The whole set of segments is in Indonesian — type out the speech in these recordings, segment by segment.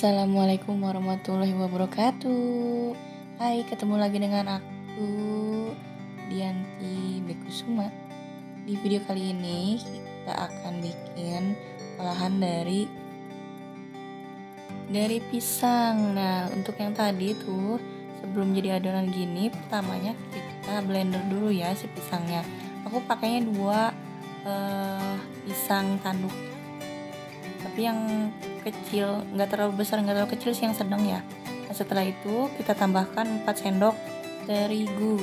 Assalamualaikum warahmatullahi wabarakatuh. Hai, ketemu lagi dengan aku, Dianti Bekusuma. Di video kali ini kita akan bikin olahan dari pisang. Nah, untuk yang tadi tuh sebelum jadi adonan gini, pertamanya kita blender dulu ya si pisangnya. Aku pakainya 2 pisang tanduk, tapi yang kecil, nggak terlalu besar nggak terlalu kecil sih, yang sedang ya. Nah, setelah itu kita tambahkan 4 sendok terigu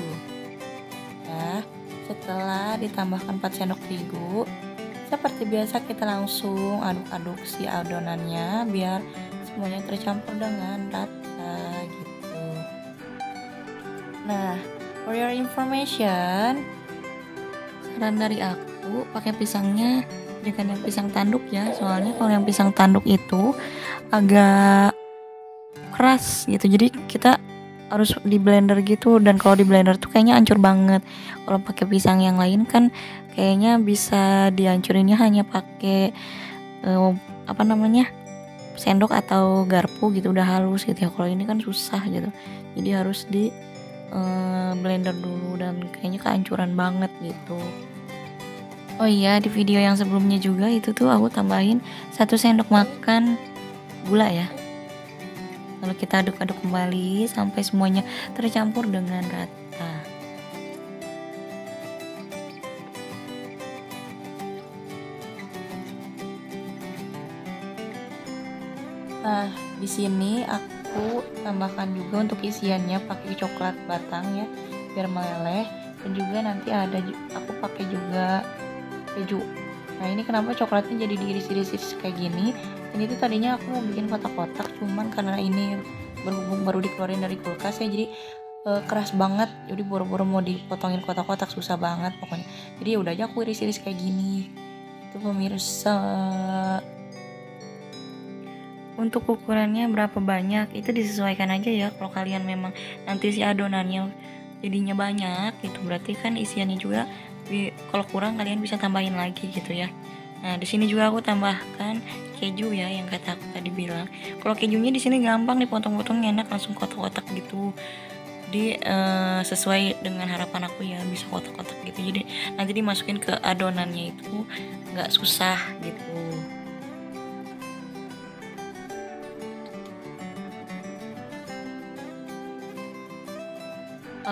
ya. Setelah ditambahkan 4 sendok terigu, seperti biasa kita langsung aduk-aduk si adonannya biar semuanya tercampur dengan rata gitu. Nah, for your information, saran dari aku pakai pisangnya dengan yang pisang tanduk ya, soalnya kalau yang pisang tanduk itu agak keras gitu, jadi kita harus di blender gitu, dan kalau di blender tuh kayaknya hancur banget. Kalau pakai pisang yang lain kan kayaknya bisa dihancurinnya hanya pakai sendok atau garpu gitu, udah halus gitu ya. Kalau ini kan susah gitu, jadi harus di blender dulu, dan kayaknya kehancuran banget gitu. Oh iya, di video yang sebelumnya juga itu tuh aku tambahin 1 sendok makan gula ya. Lalu kita aduk-aduk kembali sampai semuanya tercampur dengan rata. Nah, di sini aku tambahkan juga untuk isiannya pakai coklat batang ya, biar meleleh, dan juga nanti aku pakai juga keju. Nah, ini kenapa coklatnya jadi diiris-iris kayak gini? Ini tuh tadinya aku mau bikin kotak-kotak, cuman karena ini berhubung baru dikeluarin dari kulkas ya, jadi keras banget. Jadi boro-boro mau dipotongin kotak-kotak susah banget pokoknya. Jadi ya udah aja aku iris-iris kayak gini. Itu pemirsa. Untuk ukurannya berapa banyak itu disesuaikan aja ya. Kalau kalian memang nanti si adonannya jadinya banyak, itu berarti kan isiannya juga kalau kurang kalian bisa tambahin lagi gitu ya. Nah, di sini juga aku tambahkan keju ya, yang kata aku tadi bilang. Kalau kejunya di sini gampang dipotong-potong, enak langsung kotak-kotak gitu. Jadi sesuai dengan harapan aku ya, bisa kotak-kotak gitu. Jadi nanti dimasukin ke adonannya itu nggak susah gitu.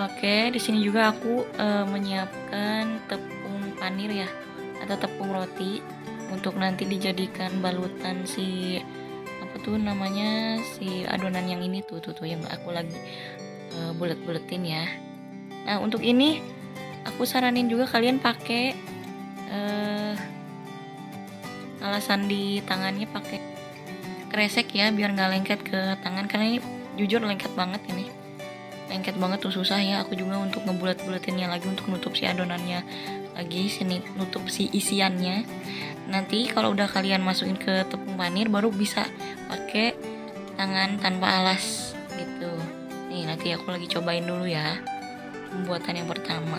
Oke, di sini juga aku menyiapkan tepung panir ya, atau tepung roti, untuk nanti dijadikan balutan si si adonan yang ini tuh yang aku lagi bulet-buletin ya. Nah, untuk ini aku saranin juga kalian pakai alasan di tangannya pakai kresek ya, biar nggak lengket ke tangan, karena ini jujur lengket banget tuh, susah ya aku juga untuk ngebulet-buletinnya lagi, untuk nutup si adonannya lagi, nutup si isiannya. Nanti kalau udah kalian masukin ke tepung panir, baru bisa pakai tangan tanpa alas gitu. Nih, nanti aku lagi cobain dulu ya pembuatan yang pertama.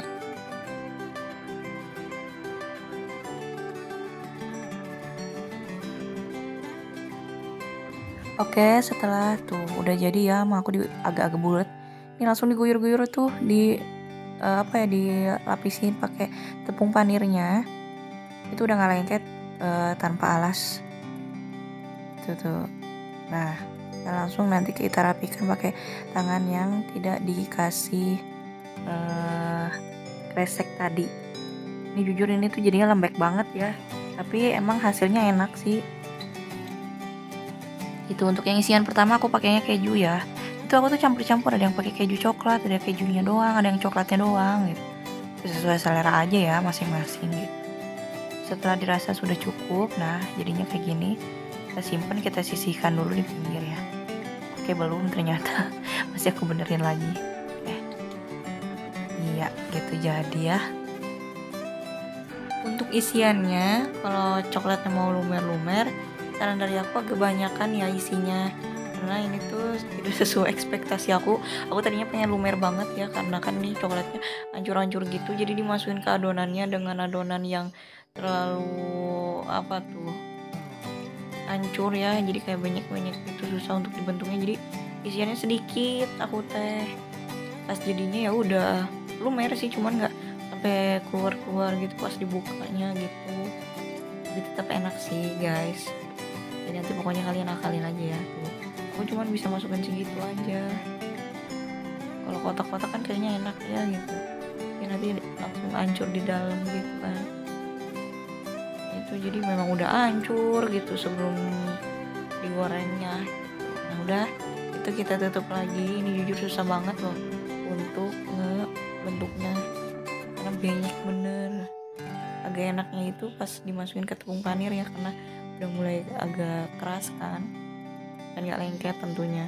Oke, setelah tuh udah jadi ya, aku agak-agak bulat. Ini langsung diguyur-guyur tuh, dilapisin pakai tepung panirnya. Itu udah nggak lengket tanpa alas. Tuh. Nah, langsung nanti kita rapikan pakai tangan yang tidak dikasih kresek tadi. Ini jujur ini tuh jadinya lembek banget ya, tapi emang hasilnya enak sih. Itu untuk yang isian pertama aku pakainya keju ya. Itu aku tuh campur-campur, ada yang pakai keju coklat, ada kejunya doang, ada yang coklatnya doang gitu. Sesuai selera aja ya masing-masing gitu. Setelah dirasa sudah cukup, nah jadinya kayak gini. Kita simpan, kita sisihkan dulu di pinggir ya. Oke, belum ternyata. Masih aku benerin lagi. Iya, gitu jadi ya. Untuk isiannya, kalau coklatnya mau lumer-lumer, saran dari aku agak banyakan ya isinya, karena ini tuh tidak sesuai ekspektasi aku tadinya pengen lumer banget ya, karena kan nih coklatnya hancur-hancur gitu, jadi dimasukin ke adonannya dengan adonan yang terlalu hancur ya, jadi kayak banyak itu susah untuk dibentuknya, jadi isiannya sedikit aku teh. Pas jadinya ya udah lumer sih, cuman nggak sampai keluar gitu pas dibukanya gitu. Tapi tetap enak sih guys. Jadi nanti pokoknya kalian akalin aja ya tuh. Aku cuman bisa masukin segitu aja. Kalau kotak-kotak kan kayaknya enak ya gitu. Ya nanti langsung hancur di dalam gitu kan. Itu jadi memang udah hancur gitu sebelum digorengnya. Nah udah itu kita tutup lagi. Ini jujur susah banget loh untuk ngebentuknya karena banyak bener. Agak enaknya itu pas dimasukin ke tepung panir ya, karena udah mulai agak keras kan dan gak lengket tentunya.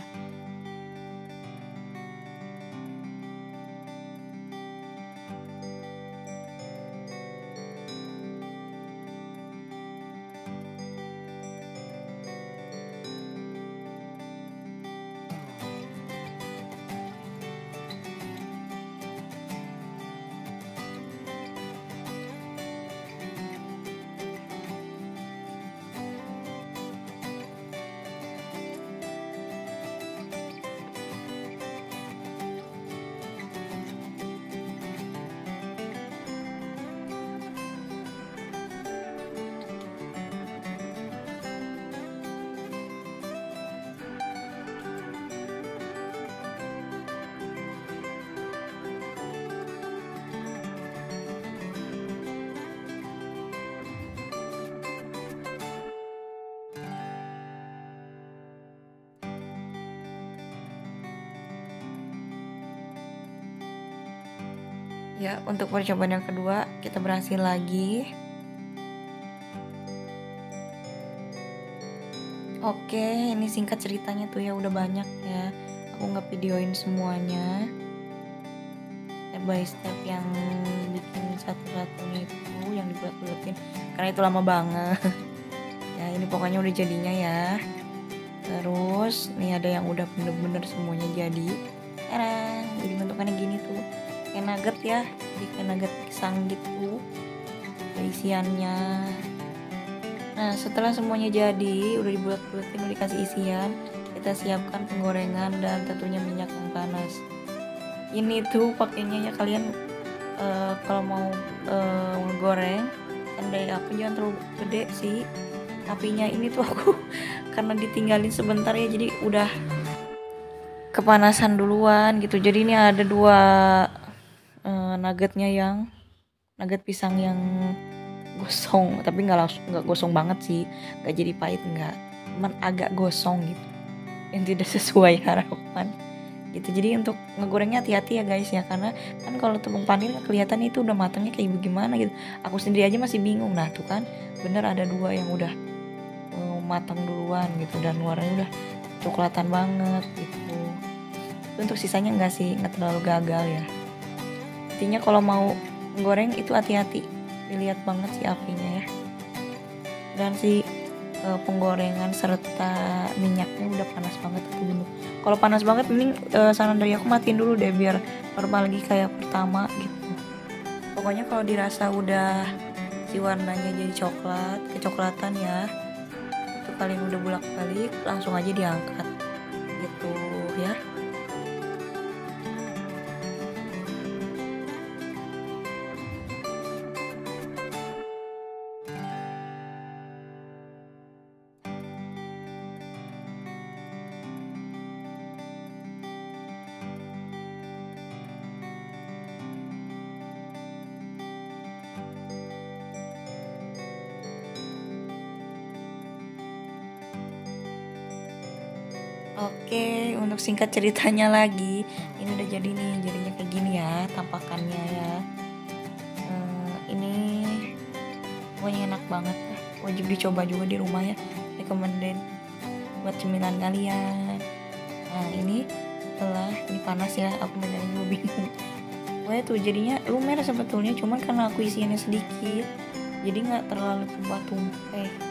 Ya, untuk percobaan yang kedua kita berhasil lagi. Oke, ini singkat ceritanya tuh ya, udah banyak ya. Aku nggak videoin semuanya. Step by step yang bikin satu-satunya itu yang dibuat-buatin karena itu lama banget. Ya, ini pokoknya udah jadinya ya. Terus nih ada yang udah bener-bener semuanya jadi. Jadi bentukannya gini tuh. Kayak nugget ya, jadi kayak nugget pisang gitu. Ada isiannya. Nah setelah semuanya jadi, udah dibuat-buatin, udah dikasih isian, kita siapkan penggorengan dan tentunya minyak yang panas. Ini tuh pakainya ya kalian kalau mau ngegoreng, tandai aku jangan terlalu gede sih apinya. Ini tuh aku karena ditinggalin sebentar ya, jadi udah kepanasan duluan gitu. Jadi ini ada dua nuggetnya, yang nugget pisang yang gosong, tapi nggak gosong banget sih, nggak jadi pahit, nggak, cuman agak gosong gitu yang tidak sesuai harapan gitu. Jadi untuk ngegorengnya hati-hati ya guys ya, karena kan kalau tepung panir kelihatan itu udah matangnya kayak bagaimana gitu. Aku sendiri aja masih bingung. Nah tuh kan bener ada dua yang udah matang duluan gitu dan warnanya udah coklatan banget gitu. Untuk sisanya enggak sih, nggak terlalu gagal ya. Intinya kalau mau goreng itu hati-hati, dilihat banget sih apinya ya. Dan si penggorengan serta minyaknya udah panas banget tuh bener. Kalau panas banget mending saran dari aku matiin dulu deh biar normal lagi kayak pertama gitu. Pokoknya kalau dirasa udah si warnanya jadi coklat, kecoklatan ya, itu kalian udah bolak-balik langsung aja diangkat gitu ya. Oke, untuk singkat ceritanya lagi, ini udah jadi nih, jadinya kayak gini ya tampakannya ya. Ini pokoknya enak banget, wajib dicoba juga di rumah ya, recommended buat cemilan kalian. Nah ini setelah ini panas ya, aku megangnya juga bingung. Pokoknya tuh jadinya lumer sebetulnya, cuman karena aku isiannya sedikit, jadi nggak terlalu tumpah-tumpah